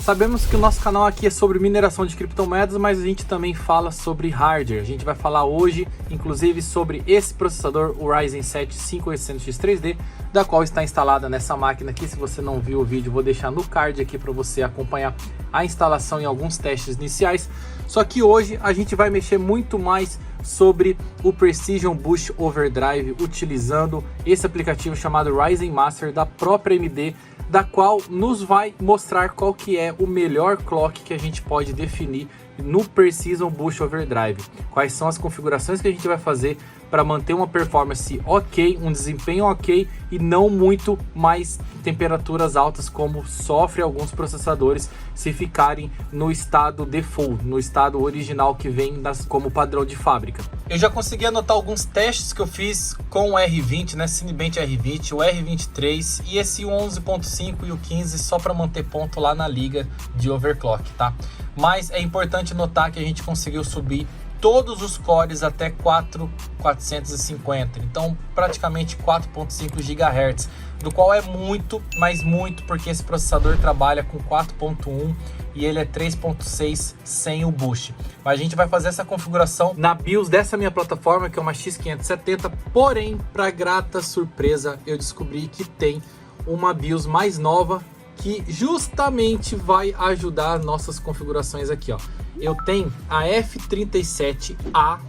Sabemos que o nosso canal aqui é sobre mineração de criptomoedas, mas a gente também fala sobre hardware. A gente vai falar hoje, inclusive, sobre esse processador, o Ryzen 7 5800X3D, da qual está instalada nessa máquina aqui. Se você não viu o vídeo, vou deixar no card aqui para você acompanhar a instalação e alguns testes iniciais. Só que hoje a gente vai mexer muito mais sobre o Precision Boost Overdrive, utilizando esse aplicativo chamado Ryzen Master da própria AMD, da qual nos vai mostrar qual que é o melhor clock que a gente pode definir no Precision Boost Overdrive. Quais são as configurações que a gente vai fazer para manter uma performance ok, um desempenho ok e não muito mais temperaturas altas como sofrem alguns processadores se ficarem no estado default, no estado original que vem como padrão de fábrica. Eu já consegui anotar alguns testes que eu fiz com o R20, né, Cinebench R20, o R23 e esse 11.5 e o 15 só para manter ponto lá na liga de overclock, tá? Mas é importante notar que a gente conseguiu subir todos os cores até 4.450, então praticamente 4.5 GHz, do qual é muito, mas muito, porque esse processador trabalha com 4.1 e ele é 3.6 sem o boost. Mas a gente vai fazer essa configuração na BIOS dessa minha plataforma, que é uma X570, porém, para grata surpresa, eu descobri que tem uma BIOS mais nova, que justamente vai ajudar nossas configurações aqui, ó. Eu tenho a F37A,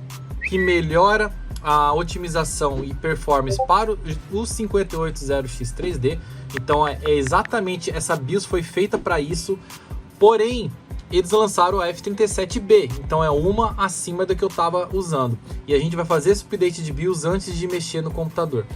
que melhora a otimização e performance para o 580X3D. Então é exatamente, essa BIOS foi feita para isso, porém eles lançaram a F37B, então é uma acima da que eu estava usando. E a gente vai fazer esse update de BIOS antes de mexer no computador.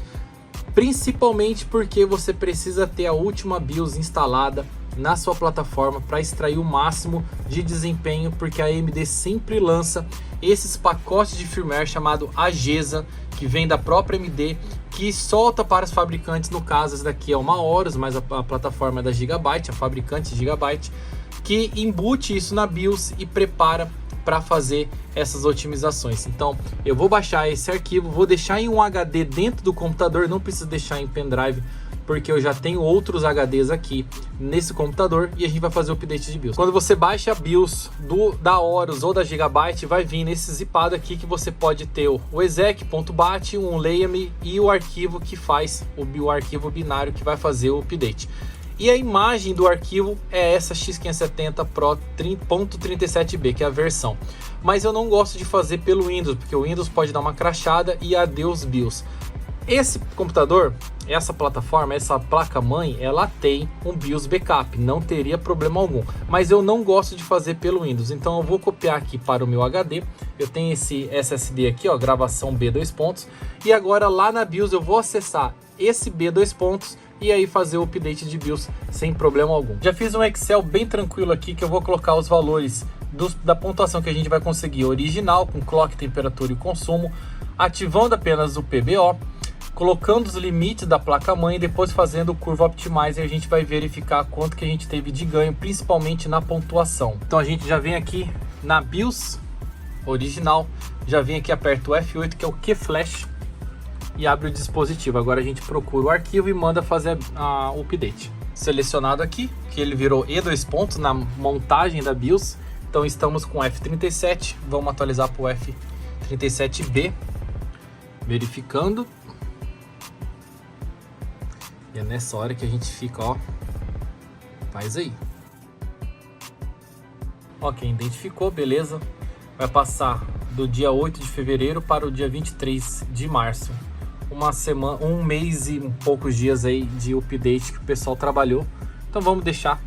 Principalmente porque você precisa ter a última BIOS instalada na sua plataforma para extrair o máximo de desempenho, porque a AMD sempre lança esses pacotes de firmware chamado AGESA, que vem da própria AMD, que solta para os fabricantes. No caso, esse daqui é uma Horus, mas a plataforma é da Gigabyte, a fabricante Gigabyte, que embute isso na BIOS e prepara para fazer essas otimizações. Então eu vou baixar esse arquivo, vou deixar em um HD dentro do computador, não preciso deixar em pendrive, porque eu já tenho outros HDs aqui nesse computador e a gente vai fazer o update de BIOS. Quando você baixa a BIOS da Horus ou da Gigabyte, vai vir nesse zipado aqui que você pode ter o exec.bat, um layame e o arquivo que faz o arquivo binário que vai fazer o update. E a imagem do arquivo é essa X570 Pro .37B, que é a versão. Mas eu não gosto de fazer pelo Windows, porque o Windows pode dar uma crashada e adeus BIOS. Esse computador, essa plataforma, essa placa-mãe, ela tem um BIOS backup, não teria problema algum. Mas eu não gosto de fazer pelo Windows, então eu vou copiar aqui para o meu HD. Eu tenho esse SSD aqui, ó, gravação B2 pontos. E agora lá na BIOS eu vou acessar esse B2 pontos e aí fazer o update de BIOS sem problema algum. Já fiz um Excel bem tranquilo aqui, que eu vou colocar os valores da pontuação que a gente vai conseguir original, com clock, temperatura e consumo, ativando apenas o PBO, colocando os limites da placa-mãe e depois fazendo o Curve Optimizer, e a gente vai verificar quanto que a gente teve de ganho, principalmente na pontuação. Então a gente já vem aqui na BIOS original, já vem aqui, aperta o F8, que é o Q-Flash, e abre o dispositivo. Agora a gente procura o arquivo e manda fazer o update. Selecionado aqui, que ele virou E2 pontos na montagem da BIOS. Então estamos com F37, vamos atualizar para o F37B, verificando. E é nessa hora que a gente fica, ó, faz aí. Ok, identificou, beleza. Vai passar do dia 8 de fevereiro para o dia 23 de março. Uma semana, um mês e poucos dias aí de update que o pessoal trabalhou. Então vamos deixar,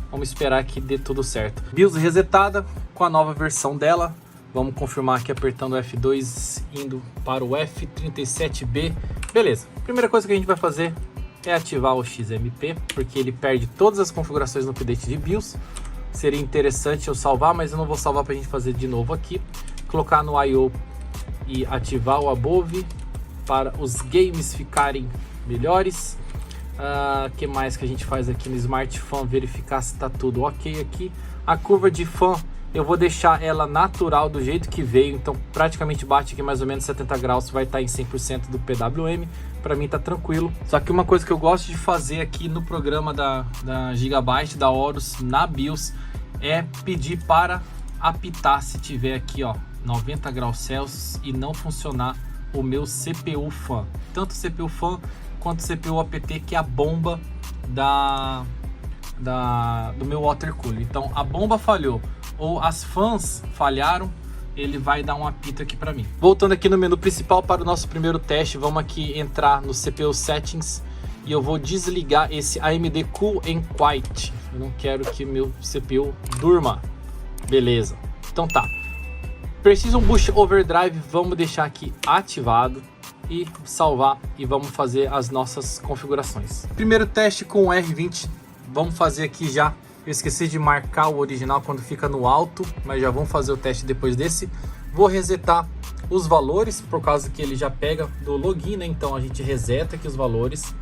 vamos esperar que dê tudo certo. BIOS resetada com a nova versão dela. Vamos confirmar aqui apertando o F2, indo para o F37B. Beleza, primeira coisa que a gente vai fazer é ativar o XMP, porque ele perde todas as configurações no update de BIOS. Seria interessante eu salvar, mas eu não vou salvar para a gente fazer de novo aqui. Colocar no I/O e ativar o Above para os games ficarem melhores. Que mais que a gente faz aqui no Smart Fan? Verificar se está tudo ok aqui. A curva de fan eu vou deixar ela natural do jeito que veio, então praticamente bate aqui mais ou menos 70 graus, vai estar em 100% do PWM. para mim tá tranquilo. Só que uma coisa que eu gosto de fazer aqui no programa da Gigabyte, da Horus, na BIOS, é pedir para apitar se tiver aqui, ó, 90 graus Celsius e não funcionar o meu CPU fan. Tanto o CPU fan quanto o CPU APT, que é a bomba do meu water cooler. Então a bomba falhou ou as fãs falharam, ele vai dar um apito aqui para mim. Voltando aqui no menu principal para o nosso primeiro teste, vamos aqui entrar no CPU Settings e eu vou desligar esse AMD Cool and Quiet. Eu não quero que meu CPU durma. Beleza, então tá. Precision Boost Overdrive, vamos deixar aqui ativado e salvar e vamos fazer as nossas configurações. Primeiro teste com o R20, vamos fazer aqui já. Eu esqueci de marcar o original quando fica no alto, mas já vamos fazer o teste depois desse. Vou resetar os valores, por causa que ele já pega do login, né? Então a gente reseta aqui os valores.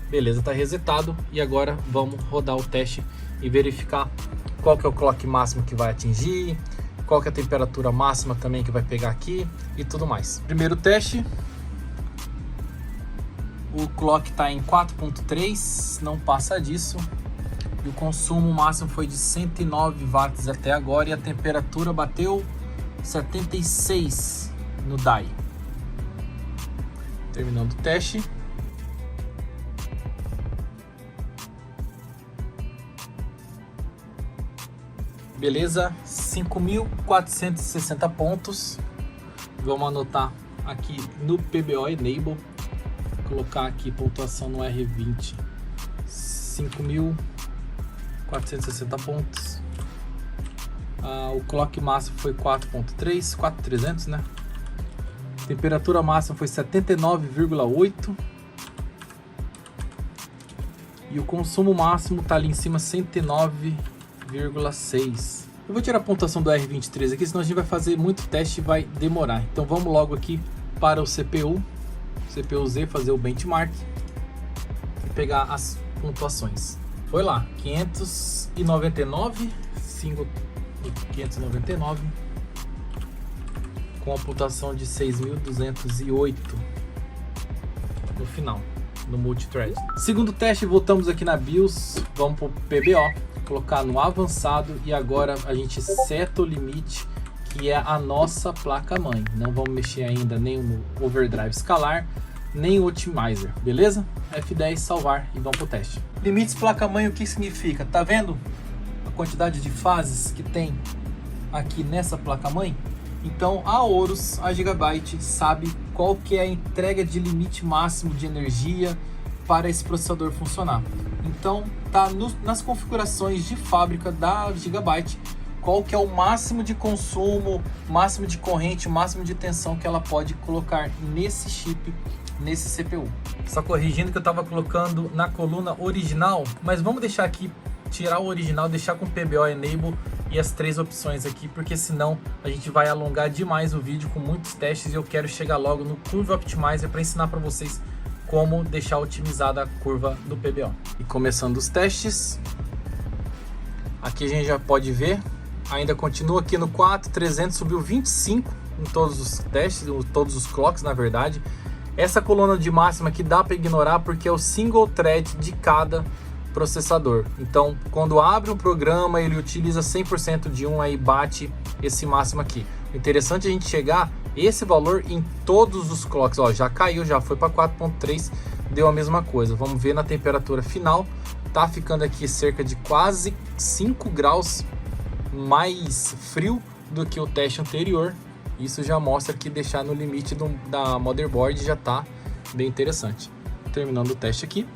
Beleza, tá resetado. E agora vamos rodar o teste e verificar qual que é o clock máximo que vai atingir, qual que é a temperatura máxima também que vai pegar aqui e tudo mais. Primeiro teste. O clock está em 4.3, não passa disso. E o consumo máximo foi de 109 watts até agora e a temperatura bateu 76 no DAI. Terminando o teste. Beleza, 5.460 pontos. Vamos anotar aqui no PBO Enable. Colocar aqui pontuação no R20. 5.460 pontos. O clock máximo foi 4.3, 4.300, né? Temperatura máxima foi 79,8. E o consumo máximo tá ali em cima, 109,6. Eu vou tirar a pontuação do R23 aqui, senão a gente vai fazer muito teste e vai demorar. Então vamos logo aqui para o CPU Z, fazer o benchmark e pegar as pontuações. Foi lá, 599, 599 com a pontuação de 6.208 no final, no multithread. Segundo teste, voltamos aqui na BIOS, vamos para o PBO, colocar no avançado e agora a gente seta o limite, que é a nossa placa-mãe. Não vamos mexer ainda nem no overdrive escalar, nem o Optimizer, beleza? F10, salvar e vamos pro teste. Limites placa-mãe, o que significa? Tá vendo a quantidade de fases que tem aqui nessa placa-mãe? Então a Horus, a Gigabyte, sabe qual que é a entrega de limite máximo de energia para esse processador funcionar. Então tá nas configurações de fábrica da Gigabyte qual que é o máximo de consumo, máximo de corrente, máximo de tensão que ela pode colocar nesse chip, nesse CPU. Só corrigindo que eu estava colocando na coluna original, mas vamos deixar aqui, tirar o original, deixar com PBO Enable e as três opções aqui, porque senão a gente vai alongar demais o vídeo com muitos testes e eu quero chegar logo no Curva Optimizer para ensinar para vocês como deixar otimizada a curva do PBO. E começando os testes, aqui a gente já pode ver, ainda continua aqui no 4.300, subiu 25 em todos os testes, todos os clocks na verdade. Essa coluna de máxima aqui dá para ignorar porque é o single thread de cada processador. Então, quando abre um programa, ele utiliza 100% de um, aí bate esse máximo aqui. O interessante é a gente chegar esse valor em todos os clocks. Ó, já caiu, já foi para 4.3, deu a mesma coisa. Vamos ver na temperatura final, tá ficando aqui cerca de quase 5 graus mais frio do que o teste anterior. Isso já mostra que deixar no limite da motherboard já tá bem interessante. Terminando o teste aqui.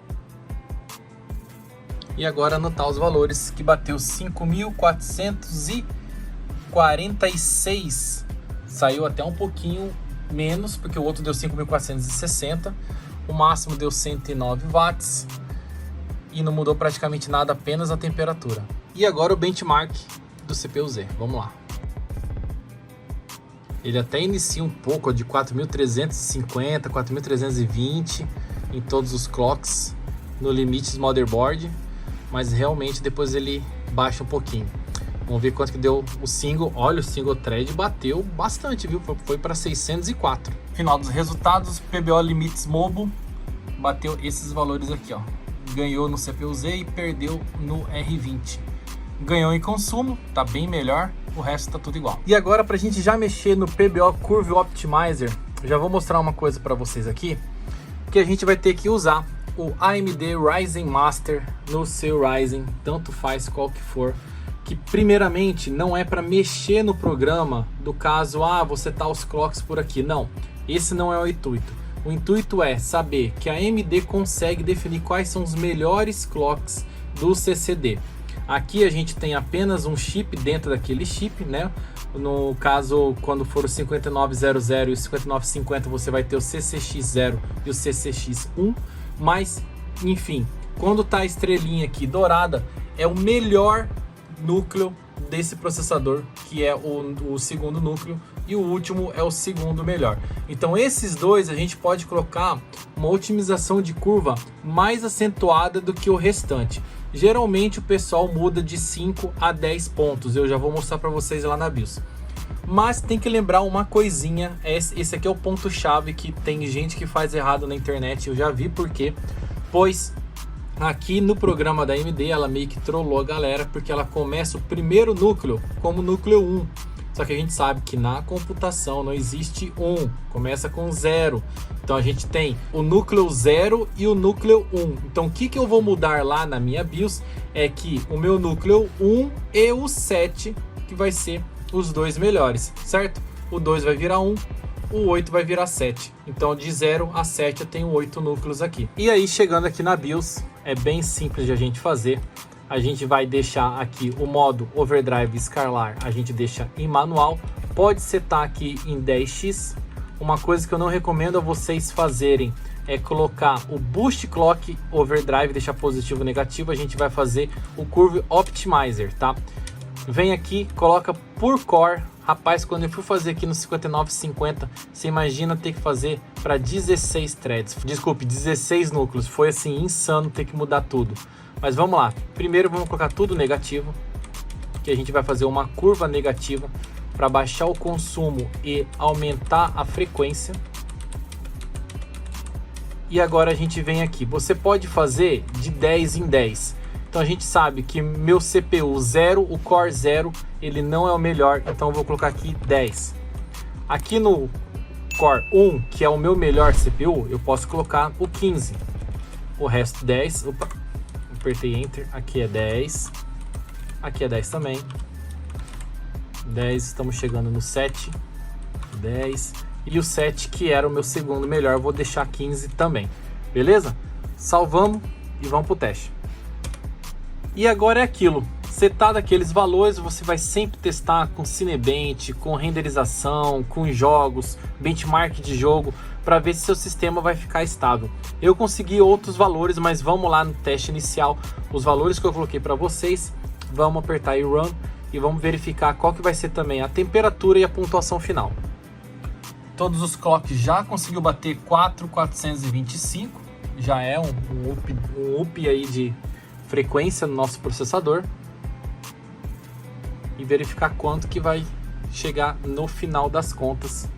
E agora anotar os valores, que bateu 5.446. Saiu até um pouquinho menos, porque o outro deu 5.460. O máximo deu 109 watts. E não mudou praticamente nada, apenas a temperatura. E agora o benchmark do CPU Z. Vamos lá. Ele até inicia um pouco de 4.350, 4.320 em todos os clocks no limites motherboard, mas realmente depois ele baixa um pouquinho. Vamos ver quanto que deu o single. Olha, o single thread bateu bastante, viu? Foi para 604. Final dos resultados, PBO Limites Mobile bateu esses valores aqui, ó. Ganhou no CPU-Z e perdeu no R20. Ganhou em consumo, tá bem melhor, o resto tá tudo igual. E agora, pra gente já mexer no PBO Curve Optimizer, já vou mostrar uma coisa para vocês aqui, que a gente vai ter que usar o AMD Ryzen Master no seu Ryzen, tanto faz qual que for, que primeiramente não é para mexer no programa do caso, você tá os clocks por aqui, não, esse não é o intuito. O intuito é saber que a AMD consegue definir quais são os melhores clocks do CCD. Aqui a gente tem apenas um chip dentro daquele chip, né? No caso, quando for o 5900 e o 5950, você vai ter o CCX0 e o CCX1. Mas, enfim, quando tá a estrelinha aqui dourada, é o melhor núcleo desse processador, que é o segundo núcleo, e o último é o segundo melhor. Então esses dois a gente pode colocar uma otimização de curva mais acentuada do que o restante. Geralmente o pessoal muda de 5 a 10 pontos, eu já vou mostrar para vocês lá na BIOS. Mas tem que lembrar uma coisinha, esse aqui é o ponto chave que tem gente que faz errado na internet, eu já vi por quê. Pois aqui no programa da AMD ela meio que trollou a galera, porque ela começa o primeiro núcleo como núcleo 1. Só que a gente sabe que na computação não existe 1, começa com 0. Então a gente tem o núcleo 0 e o núcleo 1. Então o que eu vou mudar lá na minha BIOS é que o meu núcleo 1 e o 7, que vai ser os dois melhores, certo? O 2 vai virar 1, o 8 vai virar 7. Então de 0 a 7 eu tenho 8 núcleos aqui. E aí chegando aqui na BIOS, é bem simples de a gente fazer. A gente vai deixar aqui o modo Overdrive Scalar, a gente deixa em manual. Pode setar aqui em 10x. Uma coisa que eu não recomendo a vocês fazerem é colocar o Boost Clock Overdrive, deixar positivo ou negativo. A gente vai fazer o Curve Optimizer, tá? Vem aqui, coloca por core. Rapaz, quando eu fui fazer aqui no 5950, você imagina ter que fazer para 16 threads. Desculpe, 16 núcleos. Foi assim, insano ter que mudar tudo. Mas vamos lá. Primeiro vamos colocar tudo negativo, que a gente vai fazer uma curva negativa para baixar o consumo e aumentar a frequência. E agora a gente vem aqui. Você pode fazer de 10 em 10. Então a gente sabe que meu CPU 0, o Core 0, ele não é o melhor. Então eu vou colocar aqui 10. Aqui no Core 1, que é o meu melhor CPU, eu posso colocar o 15. O resto 10. Opa, apertei Enter. Aqui é 10. Aqui é 10 também. 10, estamos chegando no 7. 10. E o 7, que era o meu segundo melhor, eu vou deixar 15 também. Beleza? Salvamos e vamos pro teste. E agora é aquilo, setado aqueles valores, você vai sempre testar com Cinebench, com renderização, com jogos, benchmark de jogo, para ver se seu sistema vai ficar estável. Eu consegui outros valores, mas vamos lá no teste inicial, os valores que eu coloquei para vocês, vamos apertar aí Run e vamos verificar qual que vai ser também a temperatura e a pontuação final. Todos os clocks já conseguiu bater 4.425, já é um up aí de frequência no nosso processador, e verificar quanto que vai chegar no final das contas.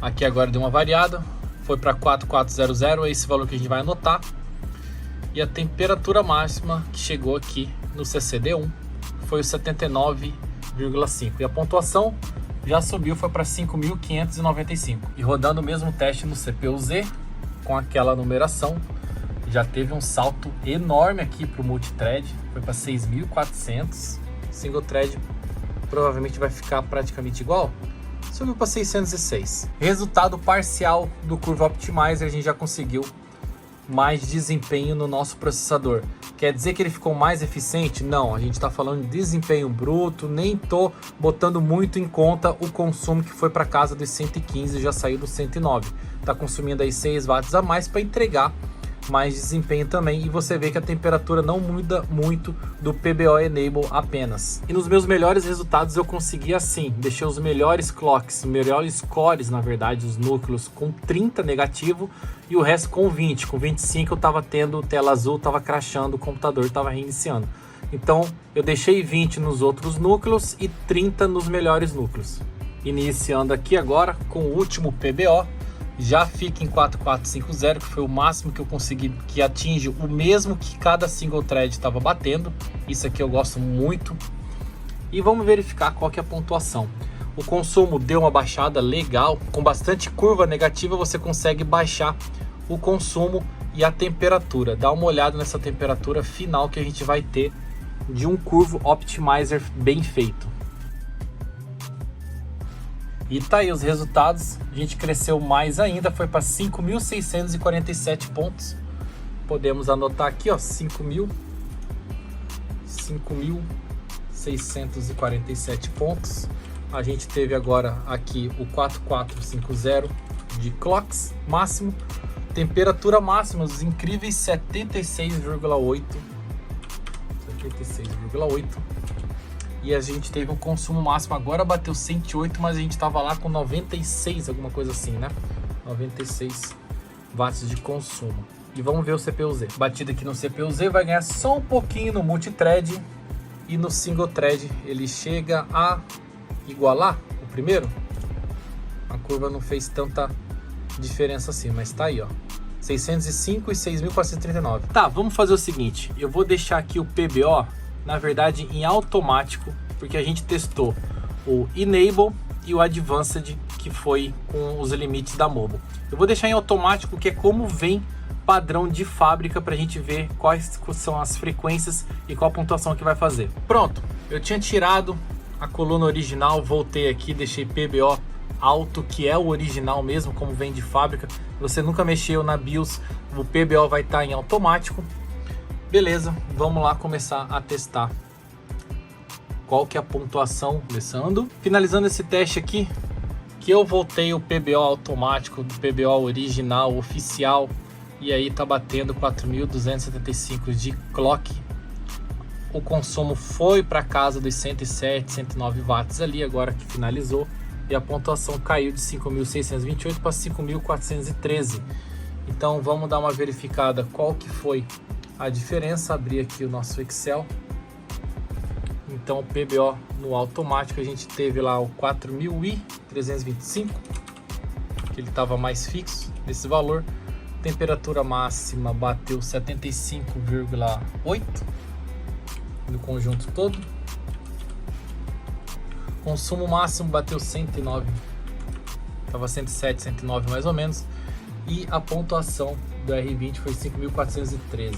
Aqui agora deu uma variada, foi para 4400, é esse valor que a gente vai anotar, e a temperatura máxima que chegou aqui no CCD1 foi o 79,5, e a pontuação já subiu, foi para 5.595, e rodando o mesmo teste no CPU-Z com aquela numeração, já teve um salto enorme aqui para o multithread, foi para 6.400, single thread provavelmente vai ficar praticamente igual, subiu para 606. Resultado parcial do Curve Optimizer, a gente já conseguiu mais desempenho no nosso processador. Quer dizer que ele ficou mais eficiente? Não, a gente está falando de desempenho bruto, nem tô botando muito em conta o consumo que foi para casa dos 115 e já saiu do 109. Está consumindo aí 6 watts a mais para entregar mais desempenho também, e você vê que a temperatura não muda muito do PBO Enable apenas. E nos meus melhores resultados eu consegui assim, deixei os melhores clocks, os melhores cores na verdade, os núcleos com 30 negativo e o resto com 20, com 25 eu tava tendo tela azul, tava crashando, o computador tava reiniciando. Então eu deixei 20 nos outros núcleos e 30 nos melhores núcleos. Iniciando aqui agora com o último PBO, já fica em 4450, que foi o máximo que eu consegui, que atinge o mesmo que cada single thread estava batendo. Isso aqui eu gosto muito. E vamos verificar qual que é a pontuação. O consumo deu uma baixada legal, com bastante curva negativa você consegue baixar o consumo e a temperatura. Dá uma olhada nessa temperatura final que a gente vai ter de um Curvo Optimizer bem feito. E tá aí os resultados, a gente cresceu mais ainda, foi para 5.647 pontos. Podemos anotar aqui, ó, 5.647 pontos. A gente teve agora aqui o 4450 de clocks máximo, temperatura máxima, os incríveis 76,8. E a gente teve um consumo máximo, agora bateu 108, mas a gente estava lá com 96, alguma coisa assim, né? 96 watts de consumo. E vamos ver o CPU-Z. Batida aqui no CPU-Z, vai ganhar só um pouquinho no multithread, e no single thread ele chega a igualar o primeiro. A curva não fez tanta diferença assim, mas tá aí, ó. 605 e 6.439. Tá, vamos fazer o seguinte, eu vou deixar aqui o PBO, na verdade, em automático, porque a gente testou o Enable e o Advanced, que foi com os limites da Mobo. Eu vou deixar em automático, que é como vem padrão de fábrica, para a gente ver quais são as frequências e qual a pontuação que vai fazer. Pronto, eu tinha tirado a coluna original, voltei aqui, deixei PBO alto, que é o original mesmo, como vem de fábrica. Você nunca mexeu na BIOS, o PBO vai estar em automático. Beleza, vamos lá começar a testar qual que é a pontuação, começando. Finalizando esse teste aqui, que eu voltei o PBO automático do PBO original, oficial, e aí tá batendo 4.275 de clock. O consumo foi para casa dos 107, 109 watts ali, agora que finalizou. E a pontuação caiu de 5.628 para 5.413. Então vamos dar uma verificada qual que foi a diferença. Abrir aqui o nosso Excel. Então o PBO no automático a gente teve lá o 4.325, que ele estava mais fixo nesse valor. Temperatura máxima bateu 75,8 no conjunto todo. Consumo máximo bateu 109, estava 107, 109 mais ou menos. E a pontuação do R20 foi 5.413.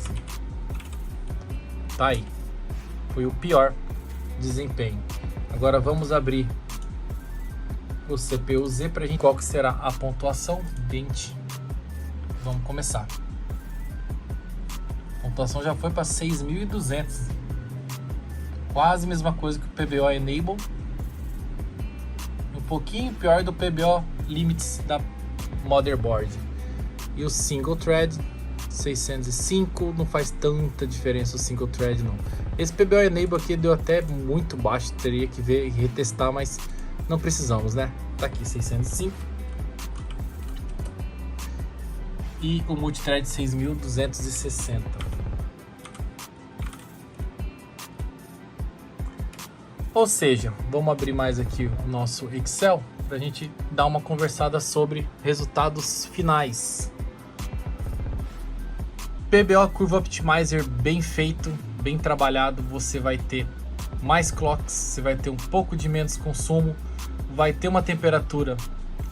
Tá aí, foi o pior desempenho. Agora vamos abrir o CPU-Z para a gente ver qual que será a pontuação. Vamos começar. A pontuação já foi para 6.200, quase a mesma coisa que o PBO Enable. Um pouquinho pior do PBO Limits da Motherboard. E o Single Thread 605, não faz tanta diferença o Single Thread não. Esse PBO Enable aqui deu até muito baixo, teria que ver e retestar, mas não precisamos, né? Tá aqui 605. E o Multithread 6.260. Ou seja, vamos abrir mais aqui o nosso Excel para a gente dar uma conversada sobre resultados finais. PBO Curve Optimizer bem feito, bem trabalhado, você vai ter mais clocks, você vai ter um pouco de menos consumo, vai ter uma temperatura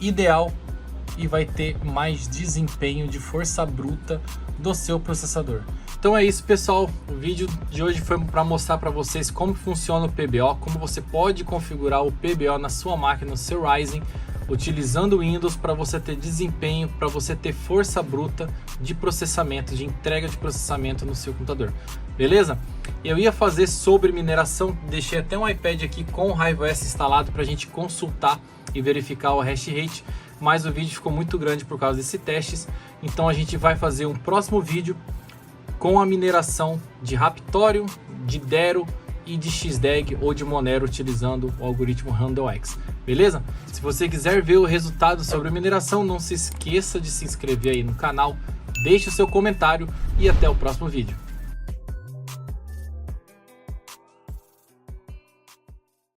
ideal e vai ter mais desempenho de força bruta do seu processador. Então é isso, pessoal, o vídeo de hoje foi para mostrar para vocês como funciona o PBO, como você pode configurar o PBO na sua máquina, no seu Ryzen, utilizando o Windows para você ter desempenho, para você ter força bruta de processamento, de entrega de processamento no seu computador. Beleza? Eu ia fazer sobre mineração, deixei até um iPad aqui com o RaivaOS instalado para a gente consultar e verificar o hash rate, mas o vídeo ficou muito grande por causa desses testes, então a gente vai fazer um próximo vídeo com a mineração de Raptório, de Dero e de XDAG ou de Monero utilizando o algoritmo RandleX, beleza? Se você quiser ver o resultado sobre a mineração, não se esqueça de se inscrever aí no canal, deixe o seu comentário e até o próximo vídeo.